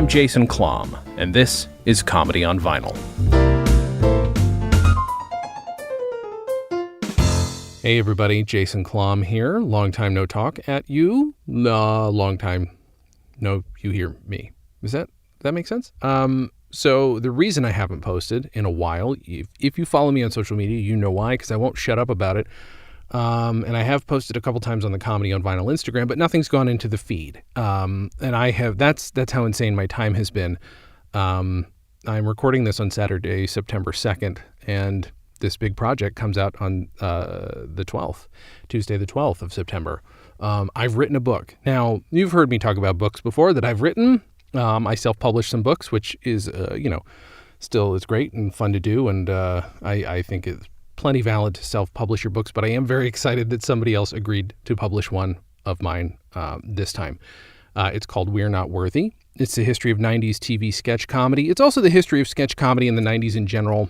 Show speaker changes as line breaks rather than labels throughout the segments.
I'm Jason Klom, and this is Comedy on Vinyl. Hey everybody, Jason Klom here. Long time no talk at you. Long time no you hear me. Does that make sense? So the reason I haven't posted in a while, if you follow me on social media, you know why, because I won't shut up about it. And I have posted a couple times on the Comedy on Vinyl Instagram, but nothing's gone into the feed. And that's how insane my time has been. I'm recording this on Saturday, September 2nd, and this big project comes out on the 12th, Tuesday the 12th of September. I've written a book. Now, you've heard me talk about books before that I've written. I self-published some books, which is, still is great and fun to do, and I think it's plenty valid to self-publish your books, but I am very excited that somebody else agreed to publish one of mine this time. It's called We're Not Worthy. It's the history of 90s TV sketch comedy. It's also the history of sketch comedy in the 90s in general,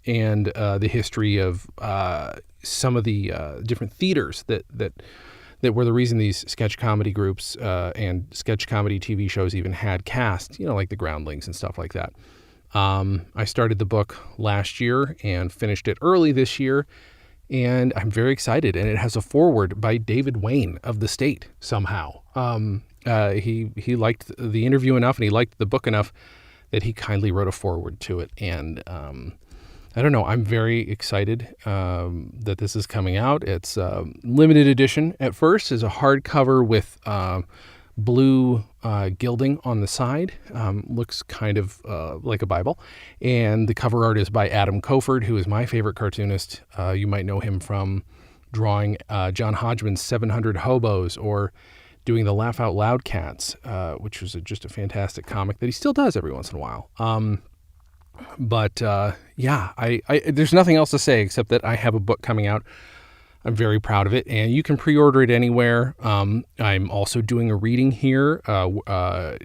and the history of some of the different theaters that were the reason these sketch comedy groups and sketch comedy TV shows even had casts, like the Groundlings and stuff like that. I started the book last year and finished it early this year, and I'm very excited. And it has a foreword by David Wayne of The State somehow. He liked the interview enough and he liked the book enough that he kindly wrote a foreword to it. And I don't know, I'm very excited that this is coming out. It's limited edition at first, is a hardcover with blue gilding on the side. Looks kind of like a Bible. And the cover art is by Adam Koford, who is my favorite cartoonist. You might know him from drawing John Hodgman's 700 Hobos or doing the Laugh Out Loud Cats, which was just a fantastic comic that he still does every once in a while. But there's nothing else to say except that I have a book coming out. I'm very proud of it, and you can pre-order it anywhere. I'm also doing a reading here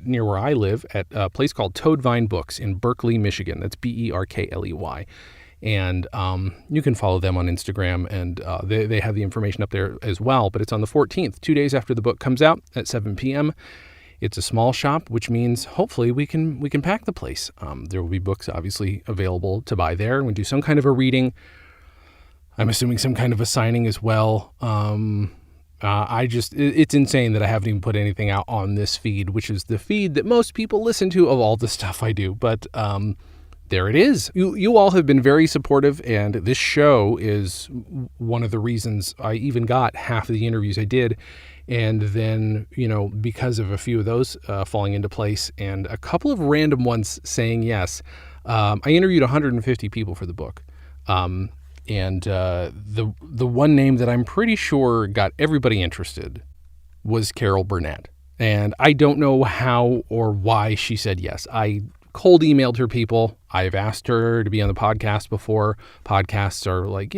near where I live at a place called Toadvine Books in Berkeley, Michigan. That's Berkley. And you can follow them on Instagram, and they have the information up there as well. But it's on the 14th, 2 days after the book comes out at 7 p.m. It's a small shop, which means hopefully we can pack the place. There will be books obviously available to buy there, and we do some kind of a reading. I'm assuming some kind of a signing as well. It's insane that I haven't even put anything out on this feed, which is the feed that most people listen to of all the stuff I do. But there it is. You all have been very supportive, and this show is one of the reasons I even got half of the interviews I did. And then, because of a few of those falling into place and a couple of random ones saying yes, I interviewed 150 people for the book. And the one name that I'm pretty sure got everybody interested was Carol Burnett. And I don't know how or why she said yes. I cold emailed her people. I've asked her to be on the podcast before. Podcasts are like,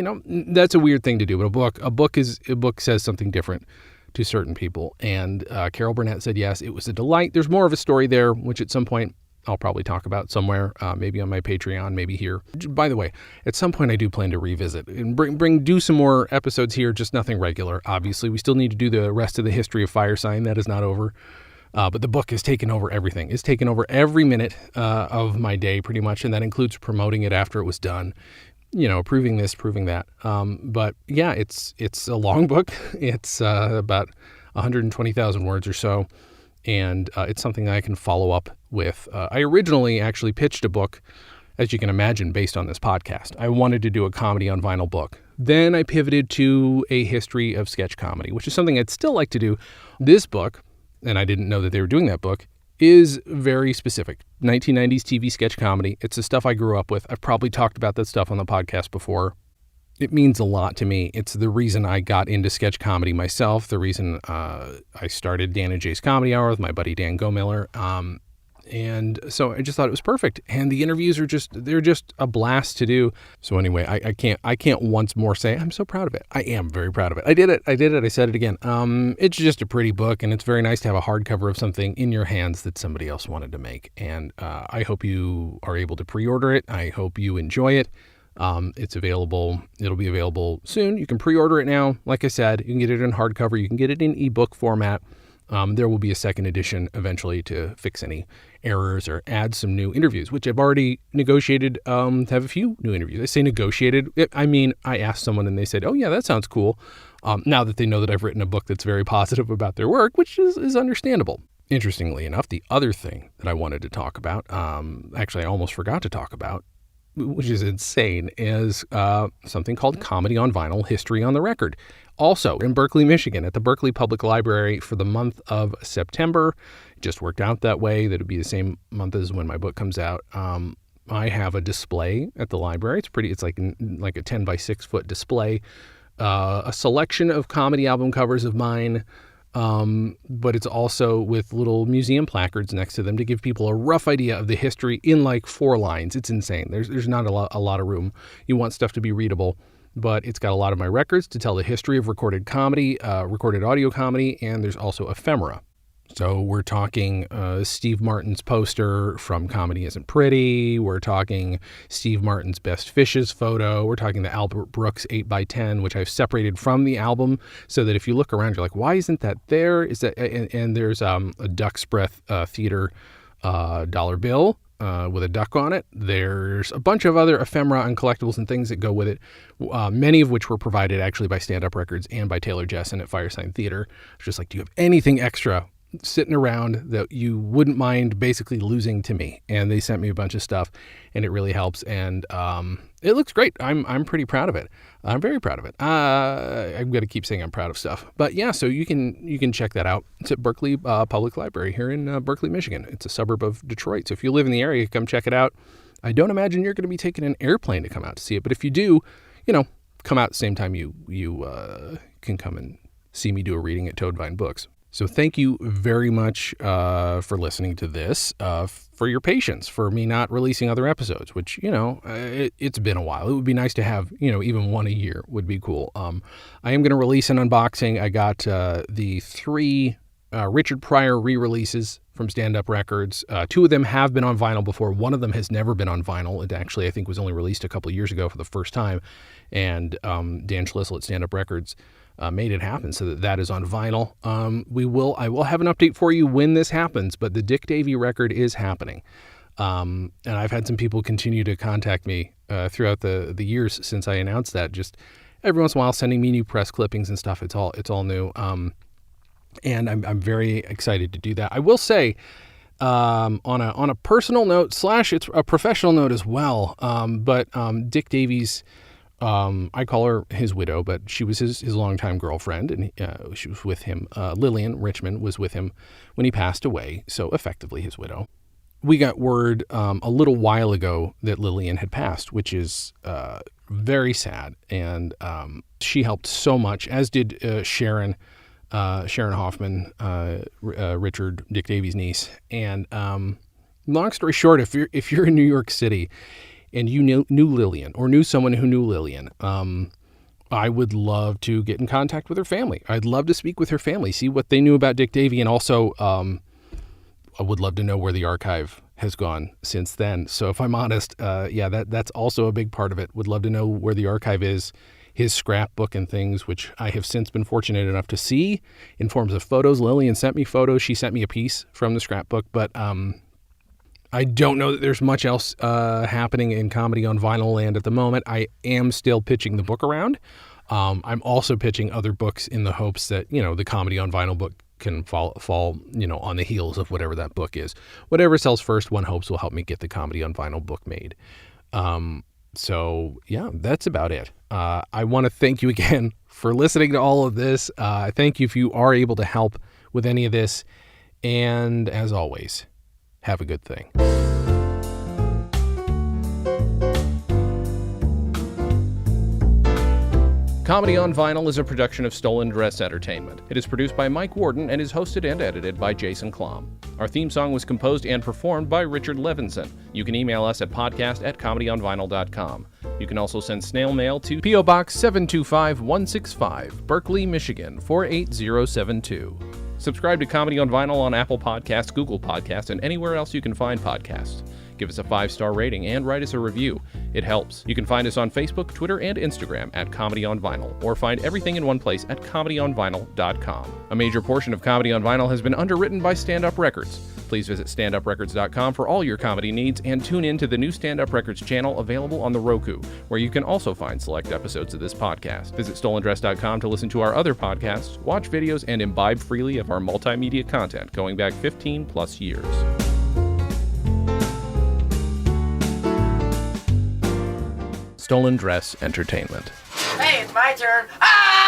that's a weird thing to do. But a book says something different to certain people. And Carol Burnett said yes. It was a delight. There's more of a story there, which at some point I'll probably talk about somewhere, maybe on my Patreon, maybe here. By the way, at some point I do plan to revisit and do some more episodes here, just nothing regular. Obviously, we still need to do the rest of the history of Fire Sign. That is not over. But the book has taken over everything. It's taken over every minute of my day pretty much, and that includes promoting it after it was done. Proving this, proving that. But yeah, it's a long book. It's about 120,000 words or so. And it's something I can follow up with. I originally actually pitched a book, as you can imagine, based on this podcast. I wanted to do a comedy on vinyl book. Then I pivoted to a history of sketch comedy, which is something I'd still like to do. This book, and I didn't know that they were doing that book, is very specific. 1990s TV sketch comedy. It's the stuff I grew up with. I've probably talked about that stuff on the podcast before. It means a lot to me. It's the reason I got into sketch comedy myself, the reason I started Dan and Jay's Comedy Hour with my buddy Dan Gomiller. And so I just thought it was perfect. And the interviews they're just a blast to do. So anyway, I can't once more say I'm so proud of it. I am very proud of it. I did it. I said it again. It's just a pretty book, and it's very nice to have a hardcover of something in your hands that somebody else wanted to make. And I hope you are able to pre-order it. I hope you enjoy it. It's available. It'll be available soon. You can pre-order it now. Like I said, you can get it in hardcover. You can get it in ebook format. There will be a second edition eventually to fix any errors or add some new interviews, which I've already negotiated to have a few new interviews. I say negotiated. I mean, I asked someone and they said, oh, yeah, that sounds cool. Now that they know that I've written a book that's very positive about their work, which is understandable. Interestingly enough, the other thing that I wanted to talk about, actually I almost forgot to talk about, which is insane, is something called Comedy on Vinyl, History on the Record. Also in Berkeley, Michigan, at the Berkeley Public Library for the month of September. It just worked out that way. That would be the same month as when my book comes out. I have a display at the library. It's like a 10 by 6 foot display. A selection of comedy album covers of mine, but it's also with little museum placards next to them to give people a rough idea of the history in like 4 lines. It's insane. There's not a lot of room. You want stuff to be readable, but it's got a lot of my records to tell the history of recorded comedy, recorded audio comedy, and there's also ephemera. So we're talking Steve Martin's poster from Comedy Isn't Pretty. We're talking Steve Martin's Best Fishes photo. We're talking the Albert Brooks 8x10, which I've separated from the album so that if you look around, you're like, why isn't that there? Is that? And there's a Duck's Breath Theater dollar bill with a duck on it. There's a bunch of other ephemera and collectibles and things that go with it, many of which were provided actually by Stand Up Records and by Taylor Jessen at Firesign Theater. It's just like, do you have anything extra sitting around that you wouldn't mind basically losing to me? And they sent me a bunch of stuff, and it really helps. And it looks great. I'm pretty proud of it. I'm very proud of it. I'm going to keep saying I'm proud of stuff. But yeah, so you can check that out. It's at Berkeley Public Library here in Berkeley, Michigan. It's a suburb of Detroit. So if you live in the area, come check it out. I don't imagine you're going to be taking an airplane to come out to see it. But if you do, come out at the same time you can come and see me do a reading at Toadvine Books. So thank you very much for listening to this, for your patience, for me not releasing other episodes, which, it's been a while. It would be nice to have, even one a year would be cool. I am going to release an unboxing. I got the 3 Richard Pryor re-releases from Stand Up Records. 2 of them have been on vinyl before. One of them has never been on vinyl. It actually, I think, was only released a couple of years ago for the first time. And Dan Schlissel at Stand Up Records made it happen so that is on vinyl. I will have an update for you when this happens, but the Dick Davey record is happening. And I've had some people continue to contact me throughout the years since I announced that, just every once in a while sending me new press clippings and stuff. It's all new. And I'm very excited to do that. I will say, on a personal note / it's a professional note as well. But Dick Davey's, I call her his widow, but she was his longtime girlfriend, and she was with him. Lillian Richmond was with him when he passed away, so effectively his widow. We got word a little while ago that Lillian had passed, which is very sad, and she helped so much, as did Sharon Hoffman, Richard Dick Davey's niece. And long story short, if you're in New York City and you knew Lillian or knew someone who knew Lillian, I would love to get in contact with her family. I'd love to speak with her family, see what they knew about Dick Davey, and also I would love to know where the archive has gone since then. So if I'm honest, that's also a big part of it. Would love to know where the archive is, his scrapbook and things, which I have since been fortunate enough to see in forms of photos. Lillian sent me photos. She sent me a piece from the scrapbook, but I don't know that there's much else happening in Comedy on Vinyl land at the moment. I am still pitching the book around. I'm also pitching other books in the hopes that, the Comedy on Vinyl book can fall, on the heels of whatever that book is. Whatever sells first, one hopes will help me get the Comedy on Vinyl book made. So yeah, that's about it. I want to thank you again for listening to all of this. Thank you if you are able to help with any of this. And as always, have a good thing. Comedy on Vinyl is a production of StolenDress Entertainment. It is produced by Mike Worden and is hosted and edited by Jason Klom. Our theme song was composed and performed by Richard Levinson. You can email us at podcast@comedyonvinyl.com. You can also send snail mail to P.O. Box 725165, Berkeley, Michigan 48072. Subscribe to Comedy on Vinyl on Apple Podcasts, Google Podcasts, and anywhere else you can find podcasts. Give us a 5-star rating and write us a review. It helps. You can find us on Facebook, Twitter, and Instagram at Comedy on Vinyl, or find everything in one place at comedyonvinyl.com. A major portion of Comedy on Vinyl has been underwritten by Stand Up Records. Please visit standuprecords.com for all your comedy needs and tune in to the new Stand Up Records channel available on the Roku, where you can also find select episodes of this podcast. Visit StolenDress.com to listen to our other podcasts, watch videos, and imbibe freely of our multimedia content going back 15 plus years. StolenDress Entertainment.
Hey, it's my turn. Ah!